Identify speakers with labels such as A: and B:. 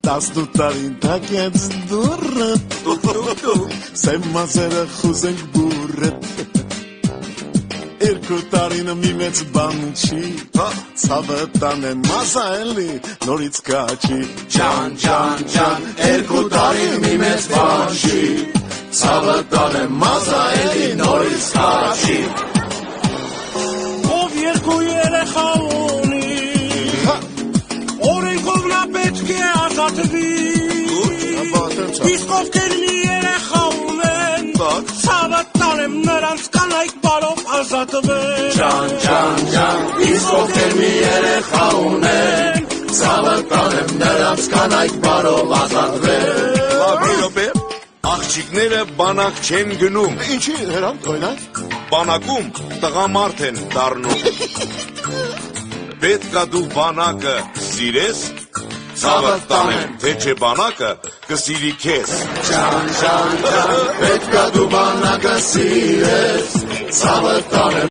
A: 18 տարին թակեց դուրը Սեմ մազերը խուզենք բուրը Երկու տարինը մի մեծ բան չի Ցավը տան է մազա էլի նորից կաչի Ջան, ջան, ջան Երկու տարին մի մեծ բան չի Ցավը տան է մազա էլի նորից կաչի
B: Ով երկու երեխա ունի Օրենքով նա պետք է ազատվի Իսկ ովքեր մի երեխա ունեն Ցավը տանեմ նրանց կանայք բարով ազատվեն
A: Ջան, ջան, ջան Իսկ ովքեր մի երեխա ունեն Ցավը տանեմ նրանց կանայք բարով ազատվեն
C: Լավ րոպե Աղջիկները բանակ չեն գնում
A: Ինչի հերամ կոյնակ
C: Բանակում տղամարդ են դառնում Պետքա դու բանակը սիրես Ցավը տանեմ թե չէ բանակը կսիրի քեզ
A: Ջան, ջան, ջան Պետքա դու բանակը սիրես Ցավը տանեմ